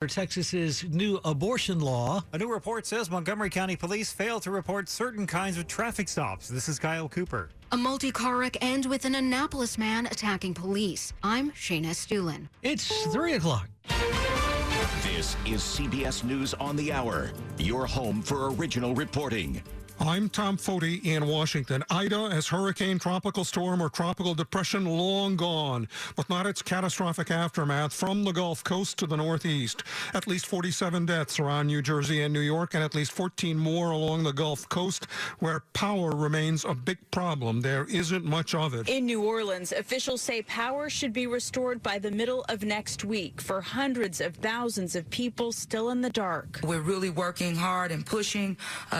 Texas's new abortion law. A new report says Montgomery County Police failed to report certain kinds of traffic stops. This is Kyle Cooper. A multi-car wreck ends with an Annapolis man attacking police. I'm Shayna Stulin. It's 3 o'clock. This is CBS News on the Hour, your home for original reporting. I'm Tom Foti in Washington. Ida, as hurricane, tropical storm, or tropical depression, long gone, but not its catastrophic aftermath from the Gulf Coast to the Northeast. At least 47 deaths around New Jersey and New York, and at least 14 more along the Gulf Coast, where power remains a big problem. There isn't much of it. In New Orleans, officials say power should be restored by the middle of next week for hundreds of thousands of people still in the dark. We're really working hard and pushing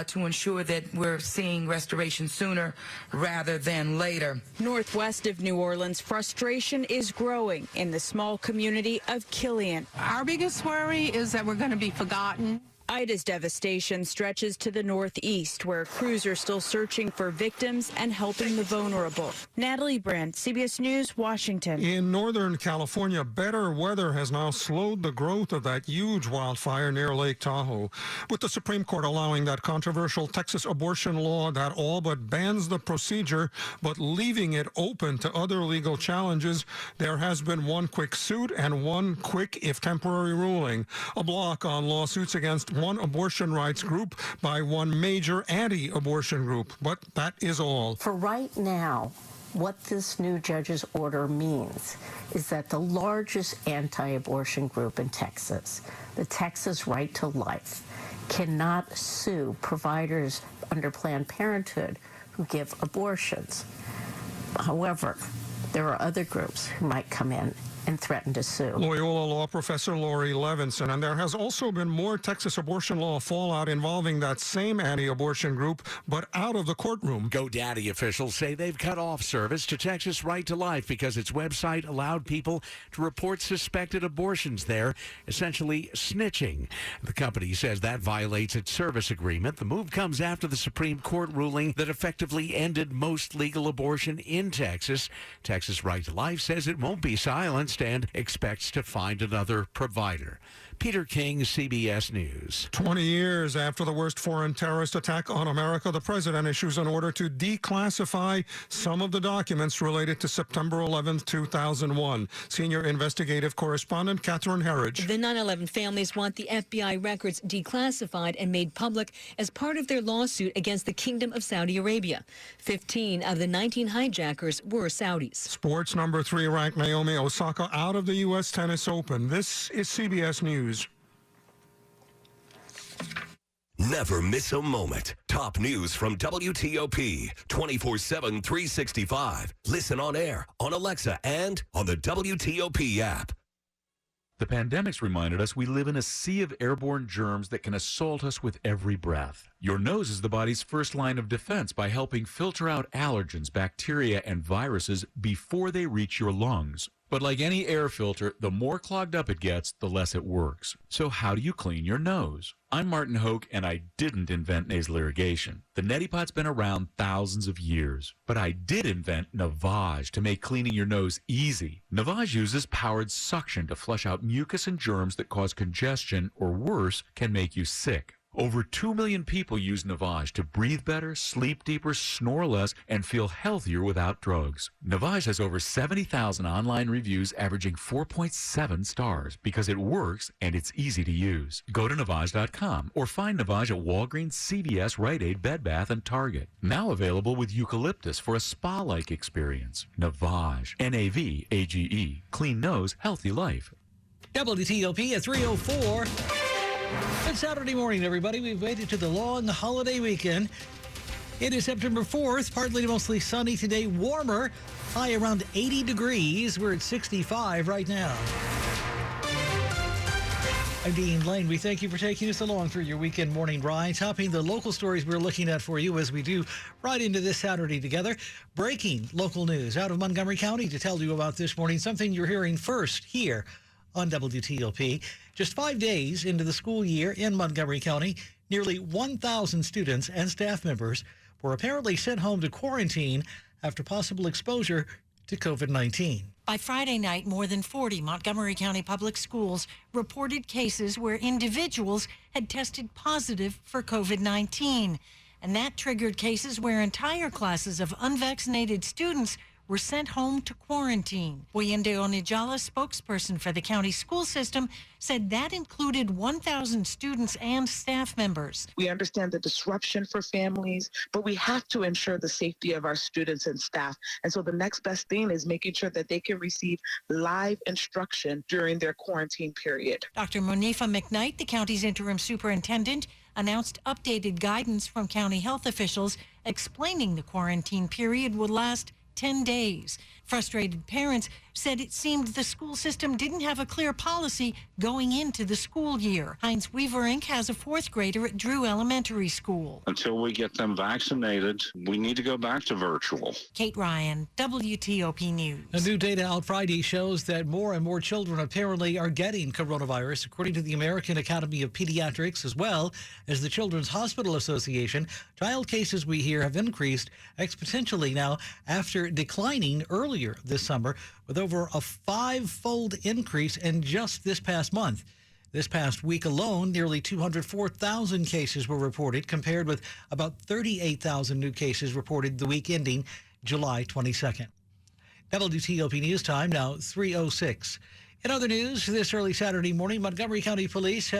to ensure that we're seeing restoration sooner rather than later. Northwest of New Orleans, frustration is growing in the small community of Killian. Our biggest worry is that we're going to be forgotten. Ida's devastation stretches to the northeast, where crews are still searching for victims and helping the vulnerable. Natalie Brandt, CBS News, Washington. In Northern California, better weather has now slowed the growth of that huge wildfire near Lake Tahoe. With the Supreme Court allowing that controversial Texas abortion law that all but bans the procedure, but leaving it open to other legal challenges, there has been one quick suit and one quick, if temporary, ruling. A block on lawsuits against one abortion rights group by one major anti-abortion group. But that is all. For right now, what this new judge's order means is that the largest anti-abortion group in Texas, the Texas Right to Life, cannot sue providers under Planned Parenthood who give abortions. However, there are other groups who might come in and threaten to sue. Loyola law professor Lori Levinson. And there has also been more Texas abortion law fallout involving that same anti-abortion group, but out of the courtroom. GoDaddy officials say they've cut off service to Texas Right to Life because its website allowed people to report suspected abortions there, essentially snitching. The company says that violates its service agreement. The move comes after the Supreme Court ruling that effectively ended most legal abortion in Texas. Texas Right to Life says it won't be silenced and expects to find another provider. Peter King, CBS News. 20 years after the worst foreign terrorist attack on America, the president issues an order to declassify some of the documents related to September 11, 2001. Senior investigative correspondent Catherine Herridge. The 9/11 families want the FBI records declassified and made public as part of their lawsuit against the Kingdom of Saudi Arabia. 15 of the 19 hijackers were Saudis. Sports. Number 3 ranked Naomi Osaka out of the U.S. Tennis Open. This is CBS News. Never miss a moment. Top news from WTOP 24/7, 365. Listen on air, on Alexa, and on the WTOP app. The pandemic's reminded us we live in a sea of airborne germs that can assault us with every breath. Your nose is the body's first line of defense by helping filter out allergens, bacteria, and viruses before they reach your lungs. But like any air filter, the more clogged up it gets, the less it works. So how do you clean your nose? I'm Martin Hoke, and I didn't invent nasal irrigation. The neti pot's been around thousands of years. But I did invent Navage to make cleaning your nose easy. Navage uses powered suction to flush out mucus and germs that cause congestion, or worse, can make you sick. Over 2 million people use Navage to breathe better, sleep deeper, snore less, and feel healthier without drugs. Navage has over 70,000 online reviews averaging 4.7 stars because it works and it's easy to use. Go to Navage.com or find Navage at Walgreens, CVS, Rite Aid, Bed Bath, and Target. Now available with eucalyptus for a spa-like experience. Navage. N-A-V-A-G-E. Clean nose, healthy life. WTOP at 3:04. It's Saturday morning, everybody. We've waited to the long holiday weekend. It is September 4th, partly to mostly sunny today, warmer, high around 80 degrees. We're at 65 right now. I'm Dean Lane. We thank you for taking us along for your weekend morning ride, topping the local stories we're looking at for you as we do right into this Saturday together. Breaking local news out of Montgomery County to tell you about this morning, something you're hearing first here on WTOP. Just 5 days into the school year in Montgomery County, nearly 1,000 students and staff members were apparently sent home to quarantine after possible exposure to COVID-19. By Friday night, more than 40 Montgomery County Public Schools reported cases where individuals had tested positive for COVID-19. And that triggered cases where entire classes of unvaccinated students were sent home to quarantine. Boyende Onijala, spokesperson for the county school system, said that included 1,000 students and staff members. We understand the disruption for families, but we have to ensure the safety of our students and staff. And so the next best thing is making sure that they can receive live instruction during their quarantine period. Dr. Monifa McKnight, the county's interim superintendent, announced updated guidance from county health officials explaining the quarantine period would last 10 days. Frustrated parents said it seemed the school system didn't have a clear policy going into the school year. Heinz Weaver Inc. has a fourth grader at Drew Elementary School. Until we get them vaccinated, we need to go back to virtual. Kate Ryan, WTOP News. A new data out Friday shows that more and more children apparently are getting coronavirus, according to the American Academy of Pediatrics, as well as the Children's Hospital Association. Child cases, we hear, have increased exponentially now after declining earlier this summer, with over a 5-fold increase in just this past month. This past week alone, nearly 204,000 cases were reported, compared with about 38,000 new cases reported the week ending July 22nd. WTOP News Time now 3:06. In other news, this early Saturday morning, Montgomery County Police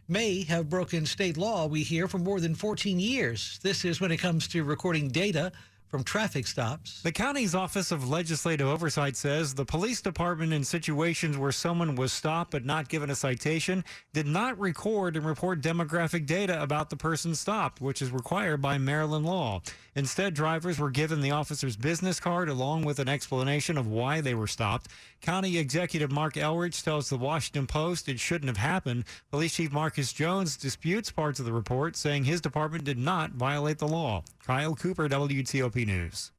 may have broken state law, we hear, for more than 14 years. This is when it comes to recording data from traffic stops. The county's Office of Legislative Oversight says the police department, in situations where someone was stopped but not given a citation, did not record and report demographic data about the person stopped, which is required by Maryland law. Instead, drivers were given the officer's business card along with an explanation of why they were stopped. County Executive Mark Elridge tells the Washington Post it shouldn't have happened. Police Chief Marcus Jones disputes parts of the report, saying his department did not violate the law. Kyle Cooper, WTOP News.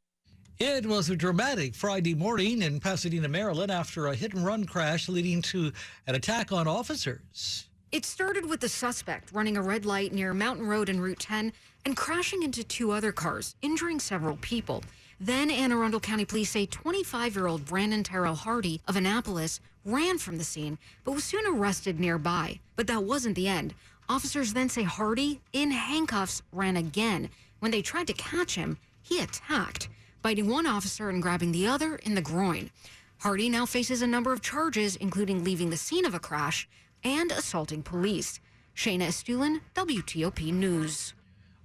It was a dramatic Friday morning in Pasadena, Maryland, after a hit-and-run crash leading to an attack on officers. It started with the suspect running a red light near Mountain Road and Route 10 and crashing into 2 other cars, injuring several people. Then Anne Arundel County Police say 25-year-old Brandon Terrell Hardy of Annapolis ran from the scene, but was soon arrested nearby. But that wasn't the end. Officers then say Hardy, in handcuffs, ran again. When they tried to catch him, he attacked, biting one officer and grabbing the other in the groin. Hardy now faces a number of charges, including leaving the scene of a crash and assaulting police. Shayna Estulin, WTOP News.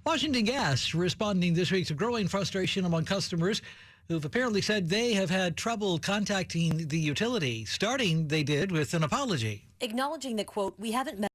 Washington Gas responding this week to growing frustration among customers who've apparently said they have had trouble contacting the utility. Starting, they did, with an apology. Acknowledging that, quote, we haven't met